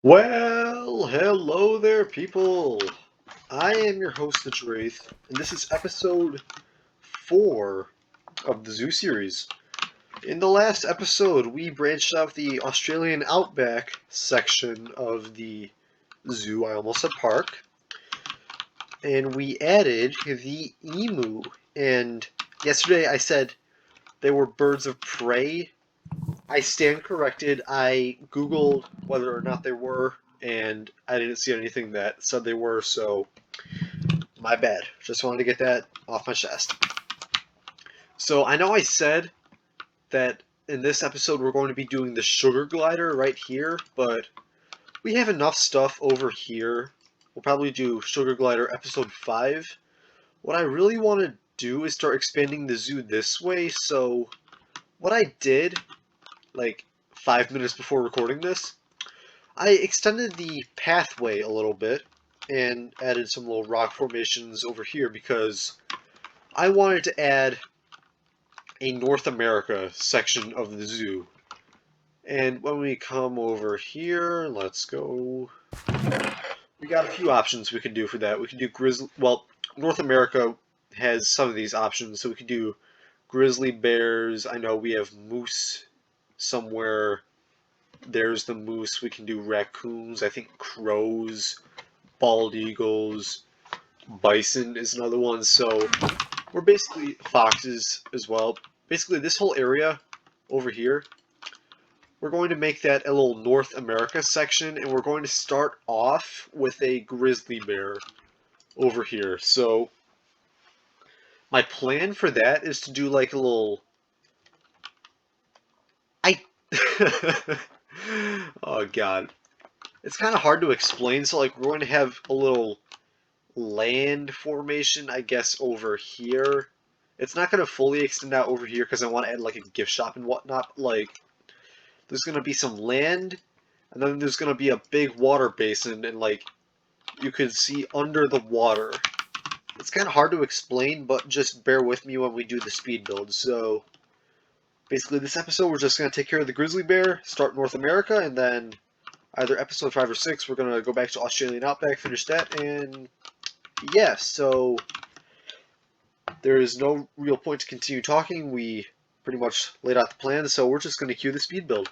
Well, hello there, people. I am your host, TheDrathe, and this is episode 4 of the Zoo series. In the last episode, we branched out the Australian Outback section of the zoo, I almost said park, and we added the emu. And yesterday I said they were birds of prey. I stand corrected. I Googled whether or not they were, and I didn't see anything that said they were, so my bad. Just wanted to get that off my chest. So I know I said that in this episode we're going to be doing the sugar glider right here, but we have enough stuff over here. We'll probably do sugar glider episode 5. What I really want to do is start expanding the zoo this way, so what I did, like 5 minutes before recording this, I extended the pathway a little bit and added some little rock formations over here because I wanted to add a North America section of the zoo. And when we come over here, let's go. We got a few options we could do for that. We could do Grizzly. Well, North America has some of these options, so we could do grizzly bears. I know we have moose somewhere. There's the moose. We can do raccoons. I think crows, bald eagles, bison is another one. So we're basically foxes as well. Basically, this whole area over here, we're going to make that a little North America section, and we're going to start off with a grizzly bear over here. So my plan for that is to do like a little... Oh god. It's kind of hard to explain, so like we're going to have a little land formation, I guess, over here. It's not going to fully extend out over here because I want to add like a gift shop and whatnot. Like, there's going to be some land, and then there's going to be a big water basin, and like, you can see under the water. It's kind of hard to explain, but just bear with me when we do the speed build. So, basically this episode we're just going to take care of the grizzly bear, start North America, and then either episode 5 or 6 we're going to go back to Australian Outback, finish that, and yeah, so there is no real point to continue talking. We pretty much laid out the plan, so we're just going to cue the speed build.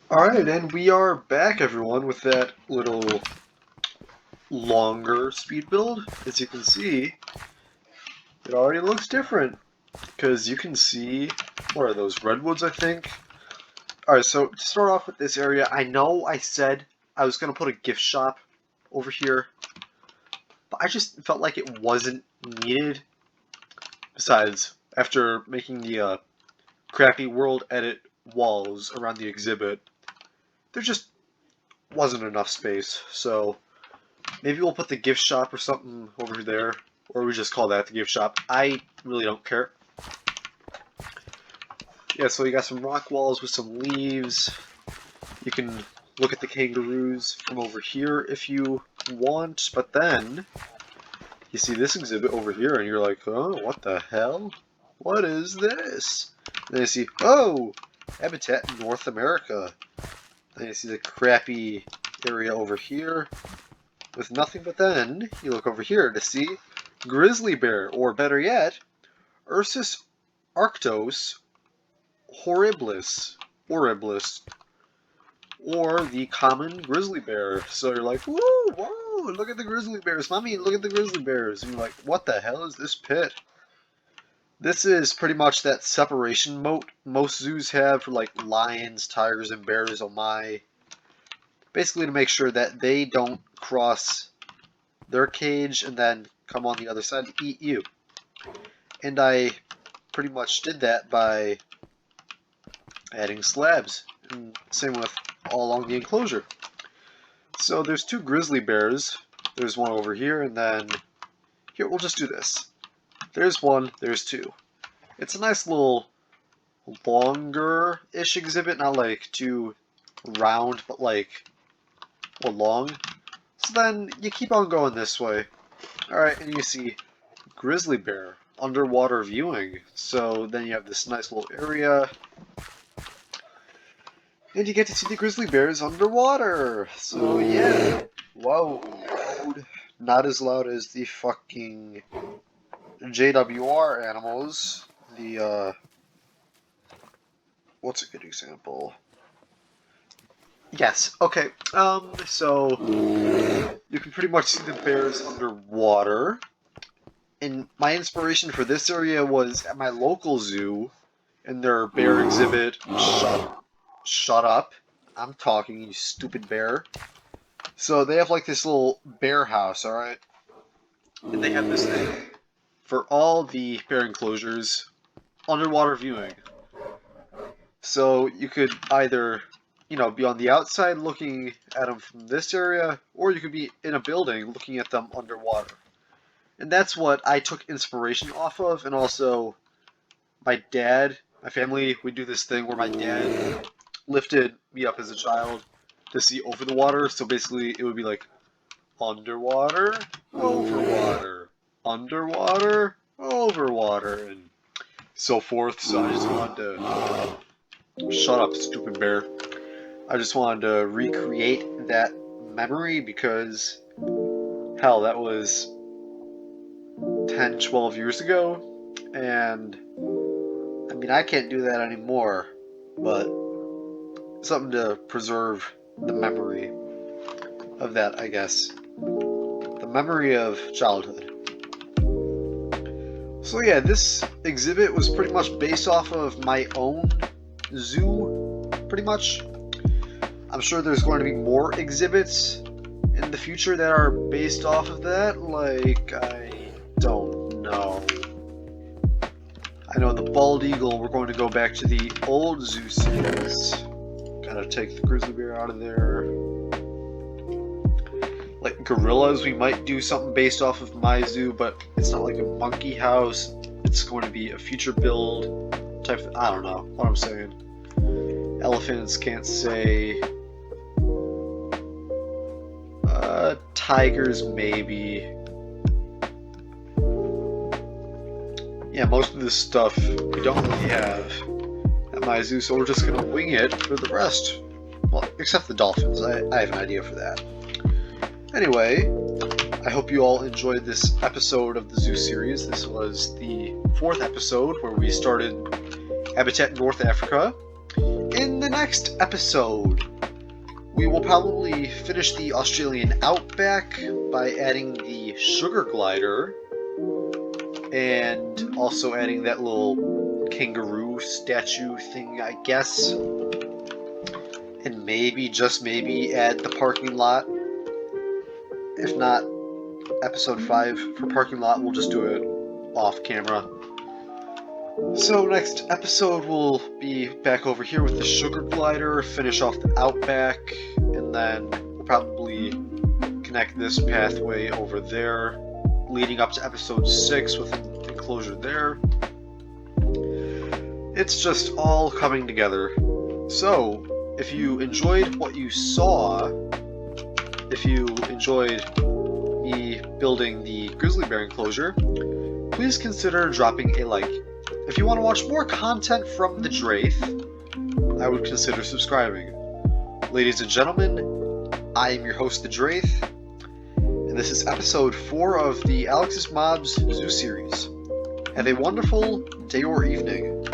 Alright, and we are back, everyone, with that little longer speed build. As you can see, it already looks different, because you can see, what are those, redwoods, I think? Alright, so to start off with this area, I know I said I was going to put a gift shop over here, but I just felt like it wasn't needed. Besides, after making the crappy world edit walls around the exhibit, there just wasn't enough space, so maybe we'll put the gift shop or something over there, or we just call that the gift shop. I really don't care. Yeah, so you got some rock walls with some leaves. You can look at the kangaroos from over here if you want, but then you see this exhibit over here and you're like, oh, what the hell? What is this? And then you see, oh, habitat in North America. Then you see the crappy area over here with nothing, but then you look over here to see grizzly bear, or better yet, Ursus arctos horribilis, or the common grizzly bear. So you're like, whoa, whoa, look at the grizzly bears, mommy, look at the grizzly bears. And you're like, what the hell is this pit? This is pretty much that separation moat most zoos have for like lions, tigers, and bears, oh my. Basically to make sure that they don't cross their cage and then come on the other side to eat you. And I pretty much did that by adding slabs, and same with all along the enclosure. So there's two grizzly bears. There's one over here, and then here, we'll just do this. There's one, there's two. It's a nice little longer-ish exhibit, not like too round, but like, well, long. So then you keep on going this way. Alright, and you see grizzly bear underwater viewing. So then you have this nice little area, and you get to see the grizzly bears underwater. So yeah, whoa, not as loud as the fucking JWR animals. The what's a good example? Yes, okay. So you can pretty much see the bears underwater. And my inspiration for this area was at my local zoo in their bear exhibit. Shut up. I'm talking, you stupid bear. So they have like this little bear house, alright? And they have this thing for all the bear enclosures, underwater viewing. So you could either, you know, be on the outside looking at them from this area, or you could be in a building looking at them underwater. And that's what I took inspiration off of, and also my dad, my family, we do this thing where my dad lifted me up as a child to see over the water. So basically it would be like underwater, over water, underwater, over water, and so forth. So I just wanted to shut up, stupid bear. I just wanted to recreate that memory because hell, that was 10, 12 years ago, and I mean, I can't do that anymore, but something to preserve the memory of that, I guess. The memory of childhood. So yeah, this exhibit was pretty much based off of my own zoo, pretty much. I'm sure there's going to be more exhibits in the future that are based off of that, like, I don't know. I know the bald eagle, we're going to go back to the old zoo series. Gotta take the grizzly bear out of there. Like gorillas, we might do something based off of my zoo, but it's not like a monkey house. It's going to be a future build type of, I don't know what I'm saying. Elephants can't say. Tigers maybe. Yeah, most of this stuff we don't really have at my zoo, so we're just gonna wing it for the rest. Well, except the dolphins. I have an idea for that. Anyway, I hope you all enjoyed this episode of the zoo series. This was the 4th episode where we started Habitat in North Africa. In the next episode, we will probably finish the Australian Outback by adding the sugar glider and also adding that little kangaroo statue thing, I guess. And maybe, just maybe, add the parking lot. If not, episode 5 for parking lot, we'll just do it off camera. So next episode we'll be back over here with the sugar glider, finish off the Outback, and then we'll probably connect this pathway over there, leading up to episode 6 with an enclosure there. It's just all coming together. So, if you enjoyed what you saw, if you enjoyed me building the grizzly bear enclosure, please consider dropping a like. If you want to watch more content from TheDrathe, I would consider subscribing. Ladies and gentlemen, I am your host, TheDrathe, and this is episode 4 of the Alex's Mobs Zoo series. Have a wonderful day or evening.